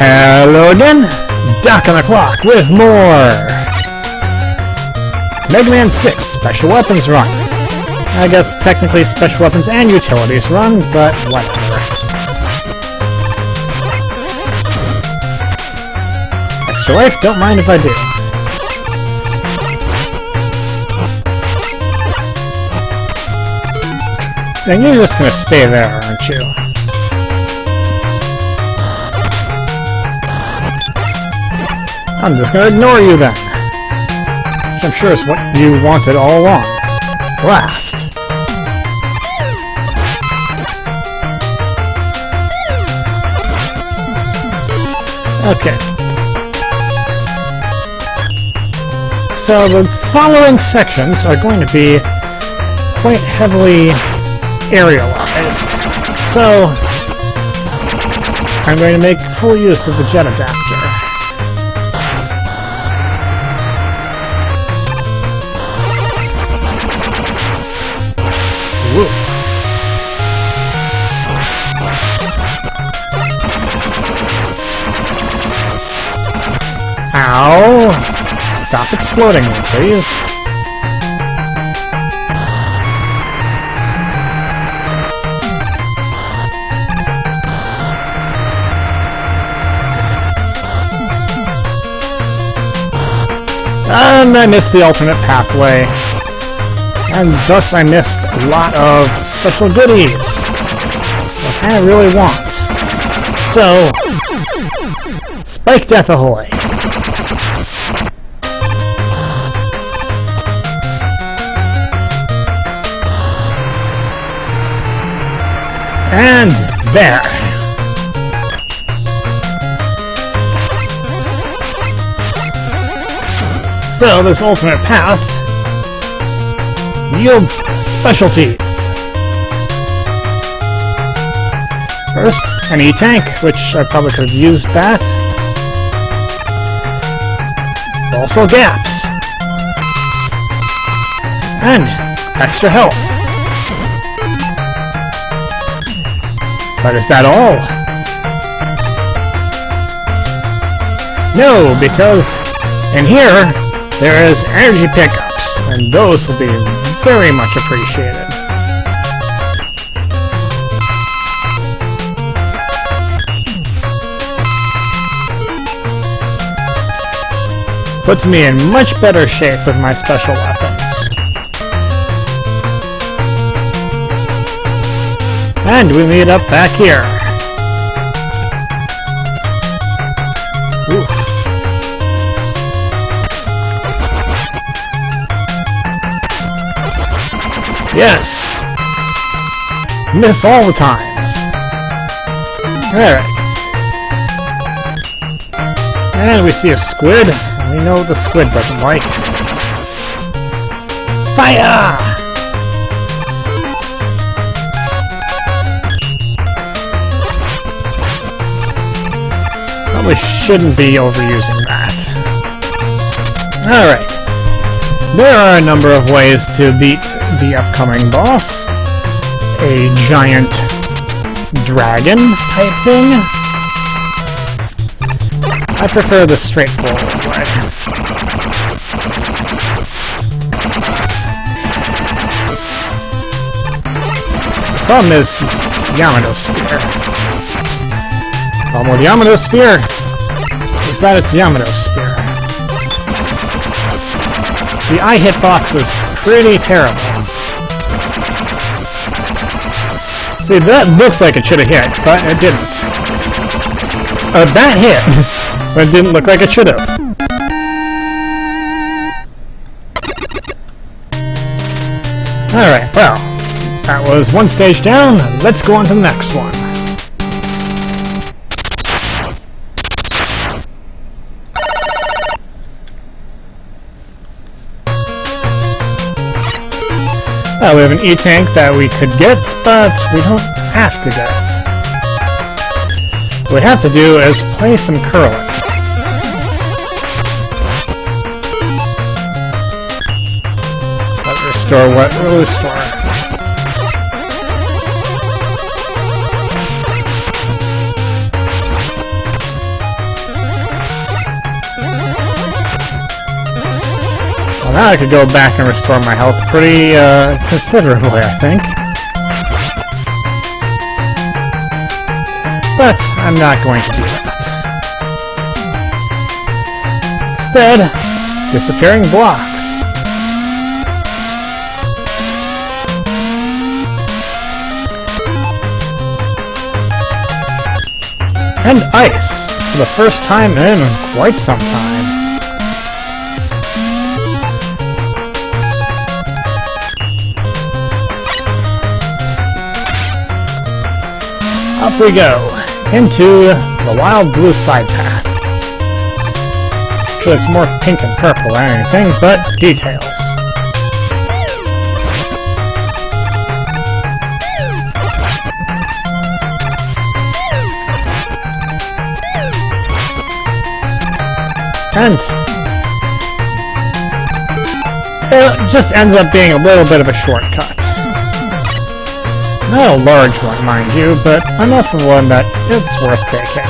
Hello again, Doc on the Clock with more Mega Man 6 Special Weapons Run. I guess technically Special Weapons and Utilities Run, but whatever. Extra life, don't mind if I do. And you're just gonna stay there, aren't you? I'm just gonna ignore you then. Which I'm sure is what you wanted all along. Blast. Okay. So the following sections are going to be quite heavily aerialized. So I'm going to make full use of the jet adapter. Whoa. Ow! Stop exploding me, please. And I missed the alternate pathway. And thus I missed a lot of special goodies I kind of really want. So, Spike Death Ahoy! And there! So, this alternate path yields specialties. First, an E-Tank, which I probably could have used that. Also gaps. And extra health. But is that all? No, because in here, there is energy pickups, and those will be very much appreciated. Puts me in much better shape with my special weapons. And we meet up back here. Oof. Yes! Miss all the times. Alright. And we see a squid. We know what the squid doesn't like. Fire! Probably shouldn't be overusing that. Alright. There are a number of ways to beat the upcoming boss. A giant dragon type thing. I prefer the straightforward way. The problem is Yamato Spear. The problem with Yamato Spear is that it's Yamato Spear. The eye hitbox is pretty terrible. See, that looked like it should have hit, but it didn't. That hit, but it didn't look like it should have. Alright, well, that was one stage down. Let's go on to the next one. Well, we have an E-Tank that we could get, but we don't have to get. What we have to do is play some curling. So that restore what? Restore. Well, now I could go back and restore my health pretty considerably, I think. But I'm not going to do that. Instead, disappearing blocks. And ice, for the first time in quite some time. Up we go, into the wild blue side path. Actually, it's more pink and purple than anything, but details. And it just ends up being a little bit of a shortcut. Not a large one, mind you, but enough of one that it's worth taking.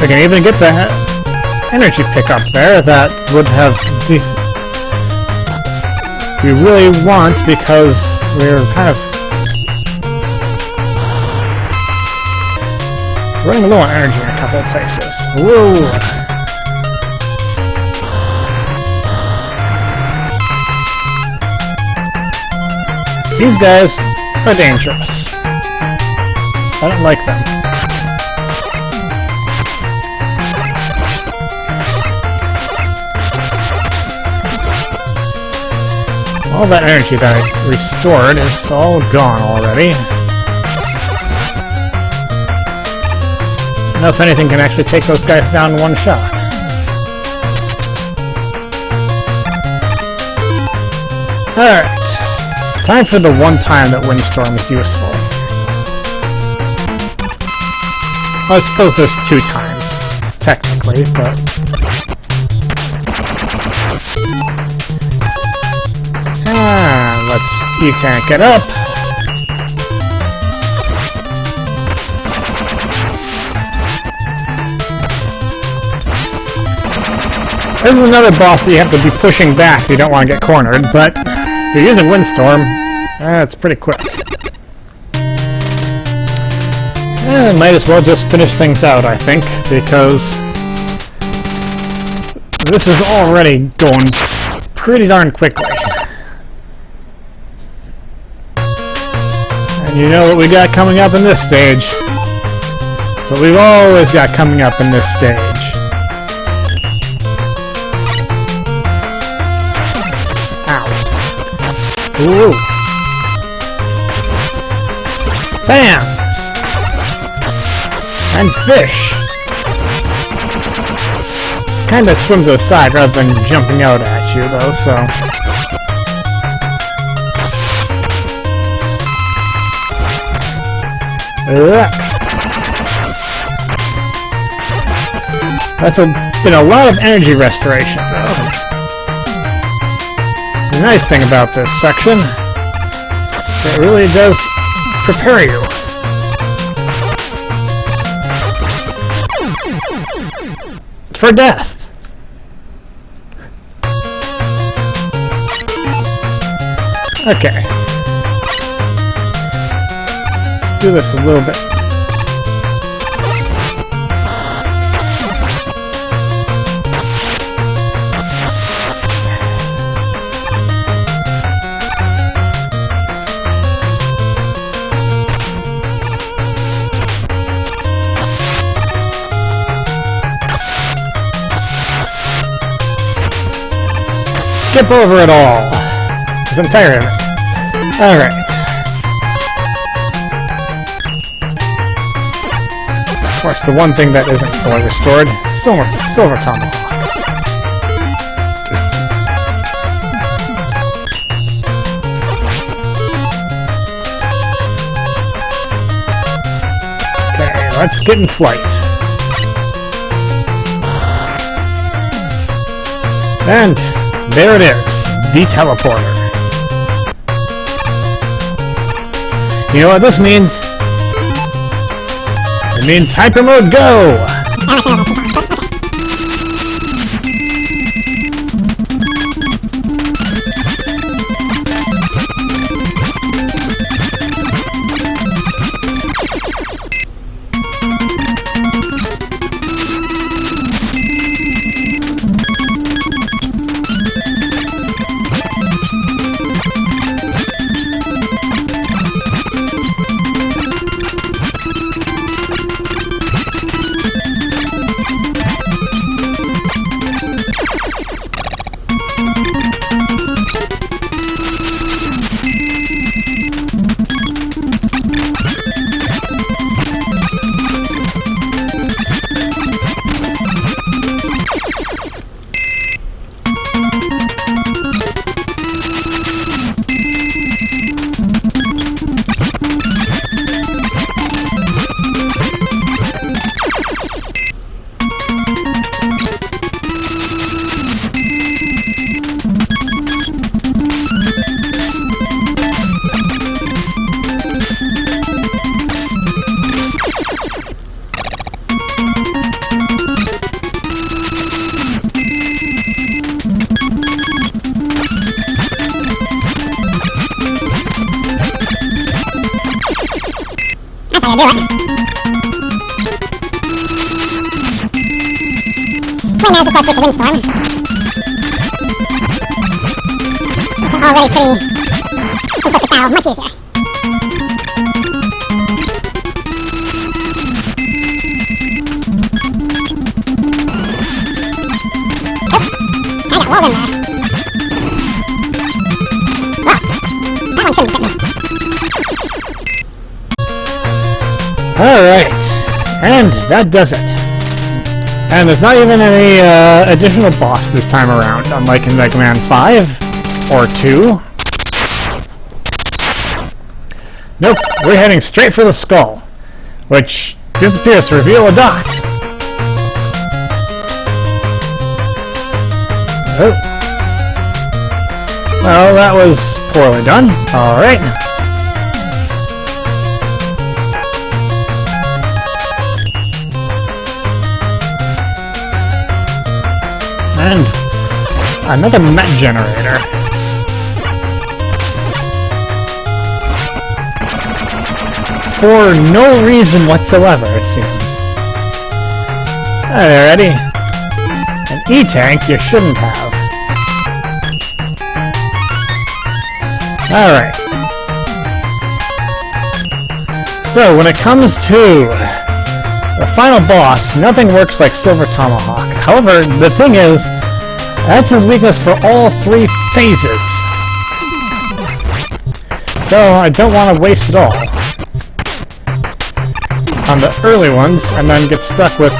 We can even get the energy pickup there that would have we really want, because we're kind of running low on energy in a couple of places. Whoa! These guys are dangerous. I don't like them. All that energy that I restored is all gone already. I don't know if anything can actually take those guys down in one shot. Alright. Time for the one time that Windstorm is useful. Well, I suppose there's 2 times, technically, but... let's E-tank it up. This is another boss that you have to be pushing back if you don't want to get cornered, but if you're using Windstorm, it's pretty quick. And might as well just finish things out, I think, because this is already going pretty darn quickly. And you know what we got coming up in this stage. What we've always got coming up in this stage. Ooh. Fans! And fish! Kinda swim to the side rather than jumping out at you, though, so... That's been a lot of energy restoration, though. The nice thing about this section, it really does prepare you. For death. Okay. Let's do this a little bit. Skip over it all. Because I'm tired of it. Alright. Of course, the one thing that isn't fully restored, Silver Tomahawk. Okay, let's get in flight. And there it is, the teleporter. You know what this means? The means hyper mode go! Do it. Well, now's of course with the windstorm. Already pretty simplistic battle, much easier. Oops, I got rolled in there. Well, that one shouldn't hit me. Alright, and that does it. And there's not even any additional boss this time around, unlike in Mega Man 5 or 2. Nope, we're heading straight for the skull, which disappears to reveal a dot. Oh. Well, that was poorly done. Alright. And another met generator. For no reason whatsoever, it seems. Hi there, Eddie. An E-tank you shouldn't have. Alright. So, when it comes to the final boss, nothing works like Silver Tomahawk. However, the thing is, that's his weakness for all 3 phases. So I don't want to waste it all on the early ones and then get stuck with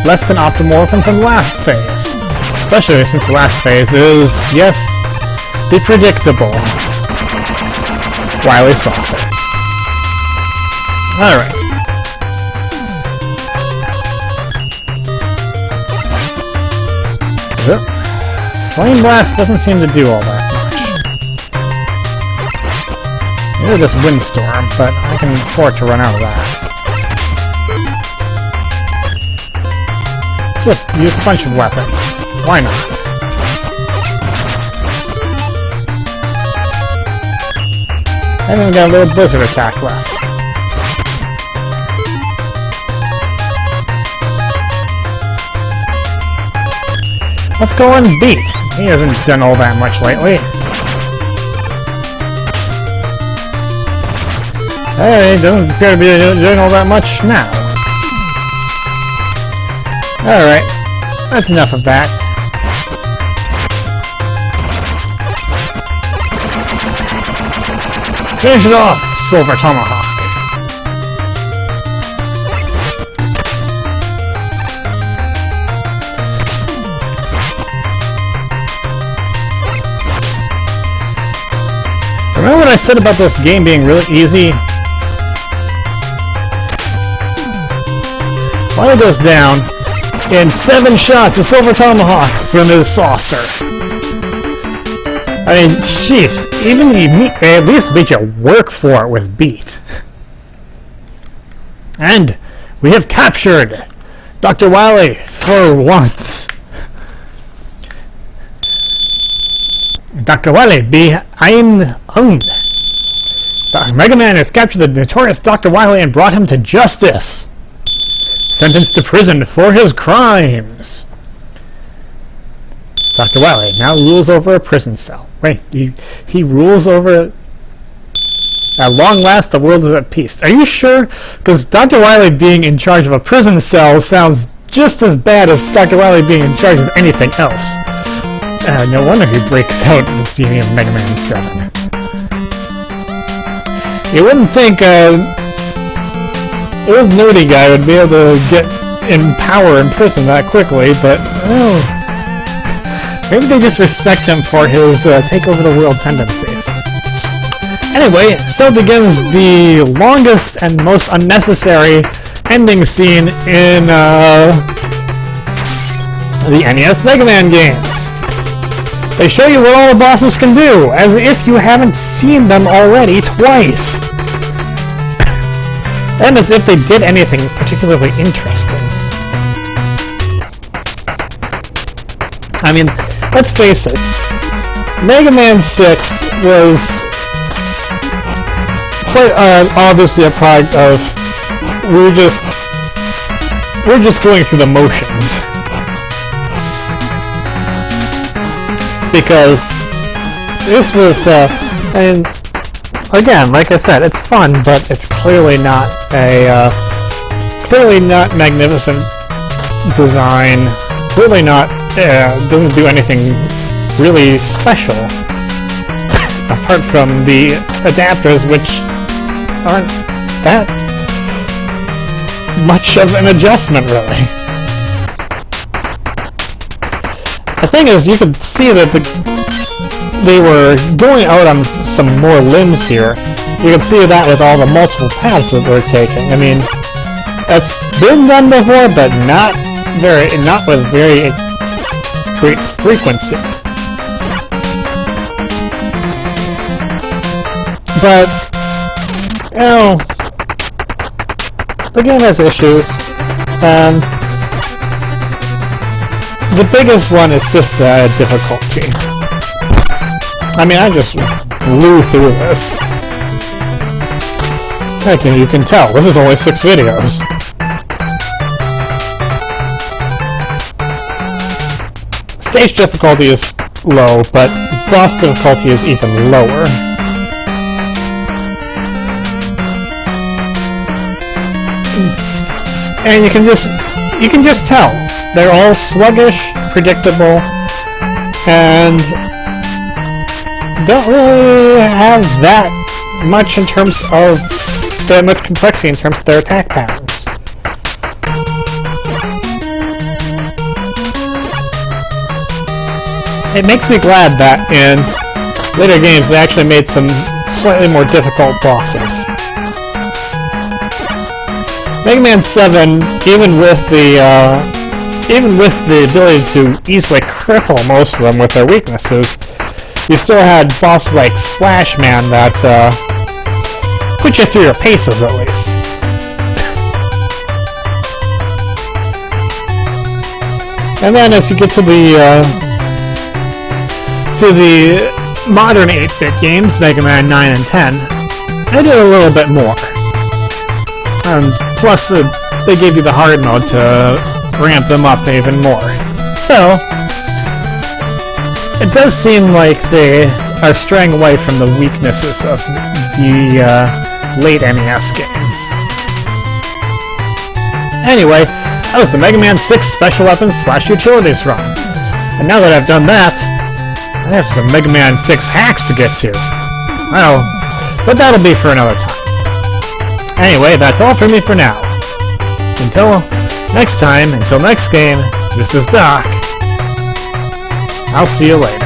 less than optimal weapons in the last phase. Especially since the last phase is, yes, the predictable Wily saucer. Alright. Yep. Flame Blast doesn't seem to do all that much. Maybe just Windstorm, but I can afford to run out of that. Just use a bunch of weapons. Why not? And then we got a little Blizzard attack left. Let's go on Beat. He hasn't done all that much lately. Hey, he doesn't appear to be doing all that much now. Alright, that's enough of that. Finish it off, Silver Tomahawk. Remember what I said about this game being really easy? Wily goes down in 7 shots of Silver Tomahawk from his saucer. I mean, jeez, even at least made you work for it with Beat. And we have captured Dr. Wily for once. Dr. Wily, be I'm owned. Mega Man has captured the notorious Dr. Wily and brought him to justice. Sentenced to prison for his crimes. Dr. Wily now rules over a prison cell. Wait, he rules over... At long last, the world is at peace. Are you sure? Because Dr. Wily being in charge of a prison cell sounds just as bad as Dr. Wily being in charge of anything else. No wonder he breaks out at the beginning of Mega Man 7. You wouldn't think a old nerdy guy would be able to get in power in prison that quickly, but maybe they just respect him for his take over the world tendencies. Anyway, so begins the longest and most unnecessary ending scene in the NES Mega Man games. They show you what all the bosses can do, as if you haven't seen them already twice. And as if they did anything particularly interesting. I mean, let's face it, Mega Man 6 was quite obviously a product of we're just going through the motions. Because this was, and again, like I said, it's fun, but it's clearly not a, clearly not magnificent design. Clearly not, doesn't do anything really special, apart from the adapters, which aren't that much of an adjustment, really. The thing is, you could see that they were going out on some more limbs here. You can see that with all the multiple paths that they're taking. I mean, that's been done before, but not with very great frequency. But, you know, the game has issues, and the biggest one is just the difficulty. I mean, I just blew through this. Heck, you can tell, this is only 6 videos. Stage difficulty is low, but boss difficulty is even lower. And you can just tell. They're all sluggish, predictable, and don't really have that much in terms of that much complexity in terms of their attack patterns. It makes me glad that in later games they actually made some slightly more difficult bosses. Mega Man 7, even with the ability to easily cripple most of them with their weaknesses, you still had bosses like Slash Man that put you through your paces, at least. And then as you get to the modern 8-bit games, Mega Man 9 and 10, they did a little bit more. And plus, they gave you the hard mode to ramp them up even more. So, it does seem like they are straying away from the weaknesses of the late NES games. Anyway, that was the Mega Man 6 Special Weapons / Utilities run. And now that I've done that, I have some Mega Man 6 hacks to get to. Well, but that'll be for another time. Anyway, that's all for me for now. Until next time, until next game, this is Doc. I'll see you later.